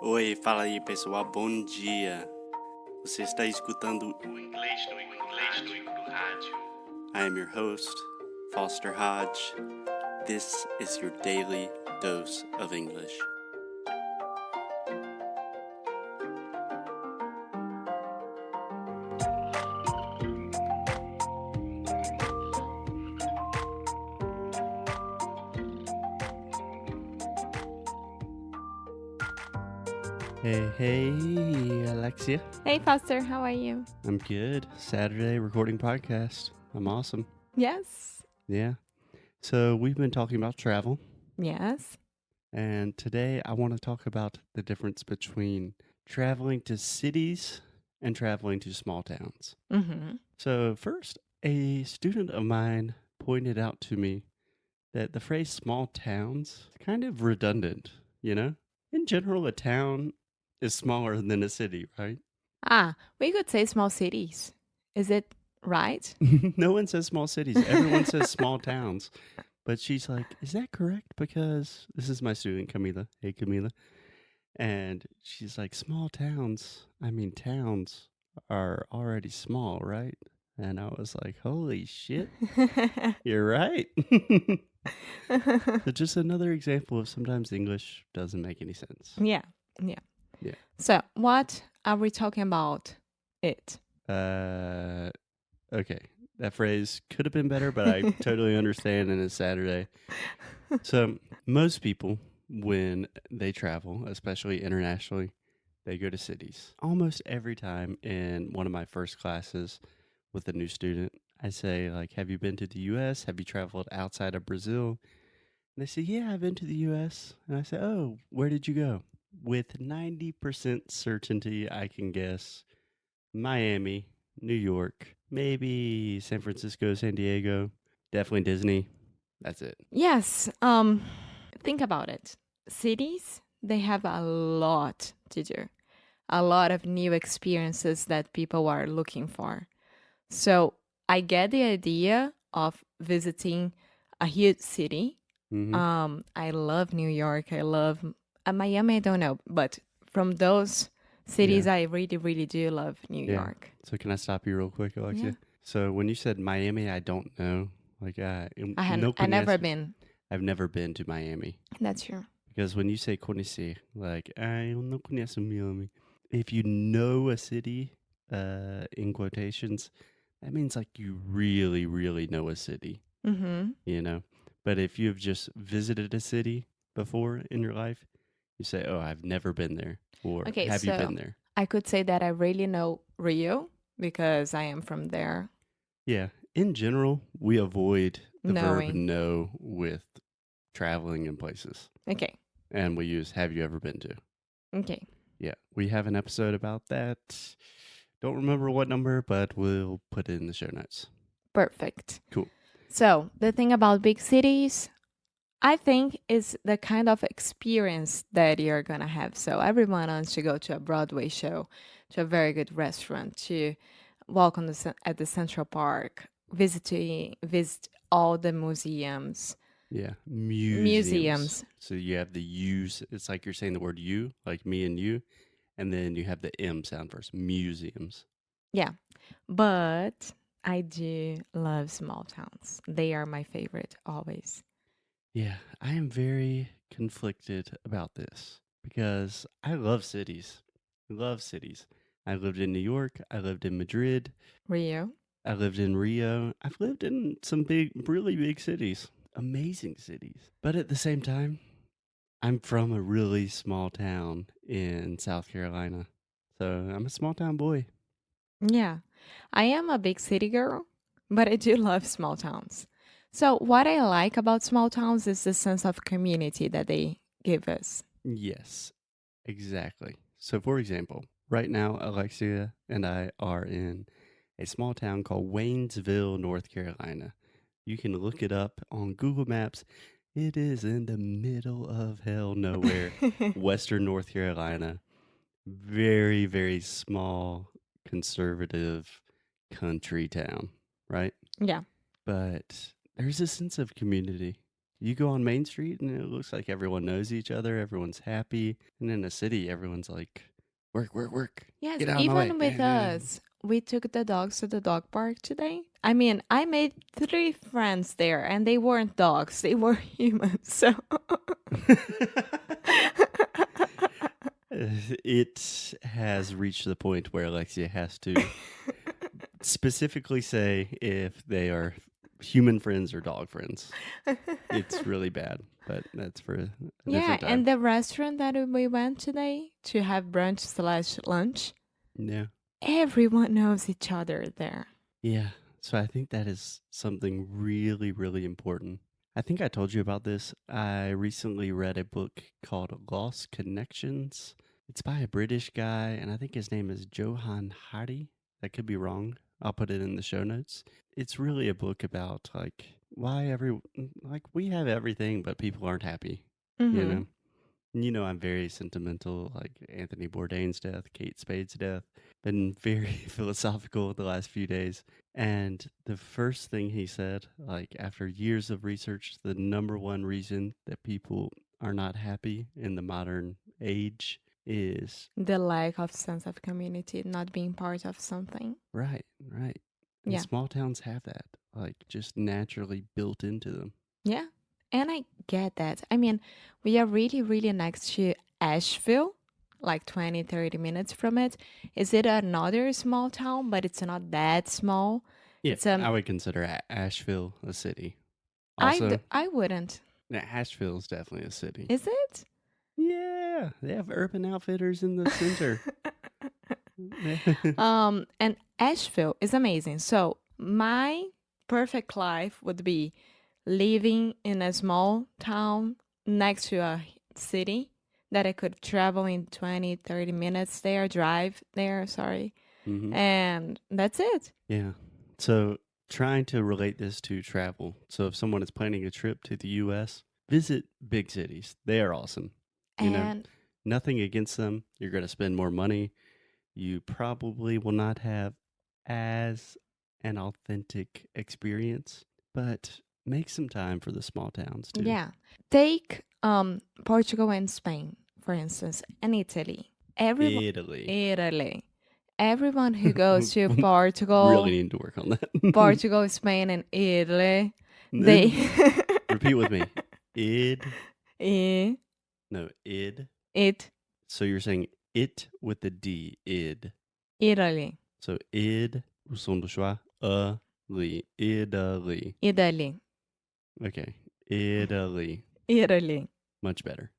Oi, fala aí pessoal, bom dia. Você está escutando o Inglês no Rádio. I am your host, Foster Hodge. This is your daily dose of English. Hey, Alexia. Hey, Foster, how are you? I'm good. Saturday recording podcast. I'm awesome. Yes. Yeah. So we've been talking about travel, Yes. and today I want to talk about the difference between traveling to cities and traveling to small towns. Mm-hmm. So first, a student of mine pointed out to me that the phrase small towns is kind of redundant, you know? In general, a town is smaller than a city, right? We could say small cities. Is it right? No one says small cities. Everyone says small towns. But she's like, is that correct? Because this is my student, Camila. Hey, Camila. And she's like, small towns. I mean, towns are already small, right? And I was like, holy shit, you're right. So just another example of sometimes English doesn't make any sense. Yeah. So, what are we talking about? Okay. That phrase could have been better, but I totally understand, and it's Saturday. So most people, when they travel, especially internationally, they go to cities. Almost every time in one of my first classes with a new student, I say, like, have you been to the U.S.? Have you traveled outside of Brazil? And they say, yeah, I've been to the U.S. And I say, oh, where did you go? With 90% certainty, I can guess Miami, New York, maybe San Francisco, San Diego, definitely Disney. That's it. Yes. Think about it. Cities, they have a lot to do. A lot of new experiences that people are looking for. So, I get the idea of visiting a huge city. Mm-hmm. I love New York. I love Miami. I don't know, but from those cities, I really, really do love New York. So can I stop you real quick, Alexia? Yeah. So when you said Miami, I don't know. Like, I never been. I've never been to Miami. That's true. Because when you say conhecer, like, eu não conheço Miami. If you know a city, in quotations, that means like you really, really know a city, Mm-hmm. you know? But if you've just visited a city before in your life, you say, oh, I've never been there. Or Okay, have you so been there? I could say that I really know Rio because I am from there. Yeah. In general, we avoid the verb Knowing. know with traveling in places. Okay. And we use have you ever been to? Okay. Yeah. We have an episode about that. Don't remember what number, but we'll put it in the show notes. Perfect. Cool. So the thing about big cities, I think, is the kind of experience that you're gonna have. So everyone wants to go to a Broadway show, to a very good restaurant, to walk on at the Central Park, visit all the museums. Yeah. Museums. So you have the U's. It's like you're saying the word you, like me and you. And then you have the M sound first. Museums. Yeah. But I do love small towns. They are my favorite always. Yeah. I am very conflicted about this because I love cities. Love cities. I lived in New York. I lived in Madrid. Rio? I lived in Rio. I've lived in some really big cities. Amazing cities. But at the same time, I'm from a really small town in South Carolina. So I'm a small town boy. Yeah. I am a big city girl, but I do love small towns. So what I like about small towns is the sense of community that they give us. Yes, exactly. So for example, right now, Alexia and I are in a small town called Waynesville, North Carolina. You can look it up on Google Maps. It is in the middle of hell nowhere, Western North Carolina. Very, very small, conservative country town, right? Yeah. But there's a sense of community. You go on Main Street and it looks like everyone knows each other. Everyone's happy. And in the city, everyone's like, work, work, work. Yes, Get out of my even with way. us, we took the dogs to the dog park today. I mean, I made 3 friends there, and they weren't dogs, they were humans. So, It has reached the point where Alexia has to specifically say if they are human friends or dog friends. It's really bad, but that's for a yeah, different and time. the restaurant that we went today to have brunch/lunch, Yeah. everyone knows each other there. Yeah. So I think that is something really, really important. I think I told you about this. I recently read a book called Lost Connections. It's by a British guy, and I think his name is Johan Hari. That could be wrong. I'll put it in the show notes. It's really a book about like why we have everything, but people aren't happy. You Mm-hmm. know, I'm very sentimental, like Anthony Bourdain's death, Kate Spade's death. Been very philosophical the last few days. And the first thing he said, like after years of research, the number one reason that people are not happy in the modern age is The lack of sense of community, not being part of something. right, right. And Yeah. small towns have that, like just naturally built into them. Yeah. And I get that. I mean, we are really, really next to Asheville, like 20, 30 minutes from it. Is it another small town, but it's not that small? Yeah, It's I would consider Asheville a city. I Also, I wouldn't. Asheville is definitely a city. Is it? Yeah, they have Urban Outfitters in the center. And Asheville is amazing. So my perfect life would be living in a small town next to a city that I could travel in 20, 30 minutes there, drive there, sorry. hmm And that's it. Yeah. So trying to relate this to travel. So if someone is planning a trip to the US, visit big cities. They are awesome. You know, And nothing against them. You're going to spend more money. You probably will not have as an authentic experience, but make some time for the small towns too. yeah, take Portugal and Spain, for instance, and Italy. Everyone, Italy. Italy. Everyone who goes to Really Portugal, need to work on that. Portugal, Spain, and Italy, they Repeat with me. Id. I- No, id. it So you're saying it with the D. Id. Italy, So id. O som do schwa. Li. Italy. Italy, Okay. Italy. Italy, Much better.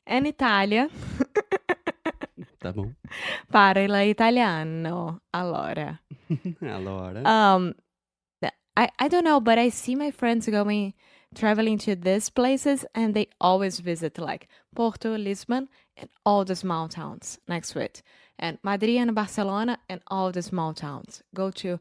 and Italia. Tá bom? Parla italiano. Allora, Allora. I don't know, but I see my friends traveling to these places, and they always visit like Porto, Lisbon, and all the small towns next to it, and Madrid and Barcelona, and all the small towns. Go to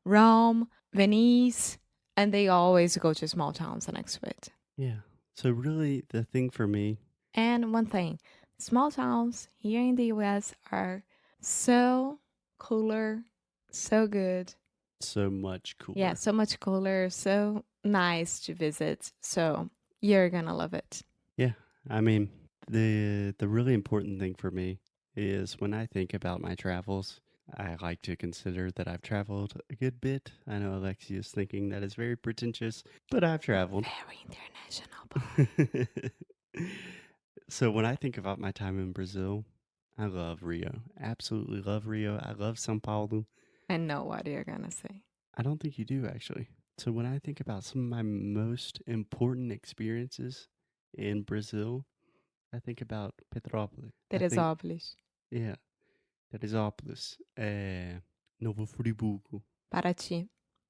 Rome, Venice, and they always go to small towns next to it. Yeah. So really the thing for me. And one thing, small towns here in the US are so cooler, so good. So much Yeah, cooler. so much cooler, so nice to visit. So you're gonna love it. Yeah. I mean, the really important thing for me is when I think about my travels, I like to consider that I've traveled a good bit. I know Alexia is thinking that is very pretentious, but I've traveled. Very international. So when I think about my time in Brazil, I love Rio. Absolutely love Rio. I love São Paulo. I know what you're gonna say. I don't think you do actually. So when I think about some of my most important experiences in Brazil, I think about Petrópolis. I think, Teresópolis, yeah, Teresópolis, Novo Friburgo, Paraty,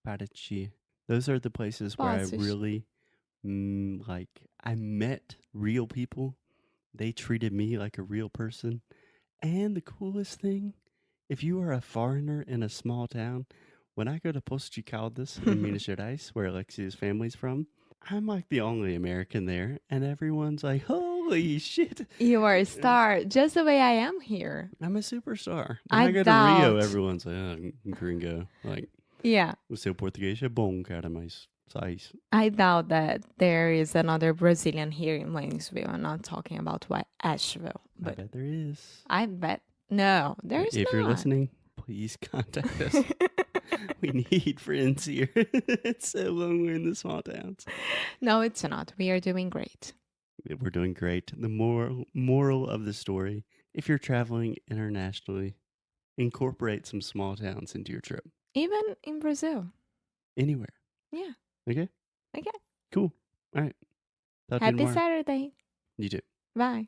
Paraty. Those are the places where I Poços. really, I met real people. They treated me like a real person. And the coolest thing, if you are a foreigner in a small town, when I go to Poços de Caldas in Minas Gerais, where Alexia's family's from, I'm like the only American there, and everyone's like, holy shit. You are a star, just the way I am here. I'm a superstar. When I I go to Rio, doubt. everyone's like, oh, gringo. Like, Yeah. o seu português é bom, cara, mas Sais. I doubt that there is another Brazilian here in Waynesville. I'm not talking about Asheville, I but bet there is. I bet no, there's If you're not. listening, please contact us. We need friends here. It's so long we're in the small towns. No, it's not. We are doing great. We're doing great. The moral of the story, if you're traveling internationally, incorporate some small towns into your trip. Even in Brazil. Anywhere. Yeah. Okay? Okay. Cool. All right. Talk to you Happy tomorrow. Saturday. You too. Bye.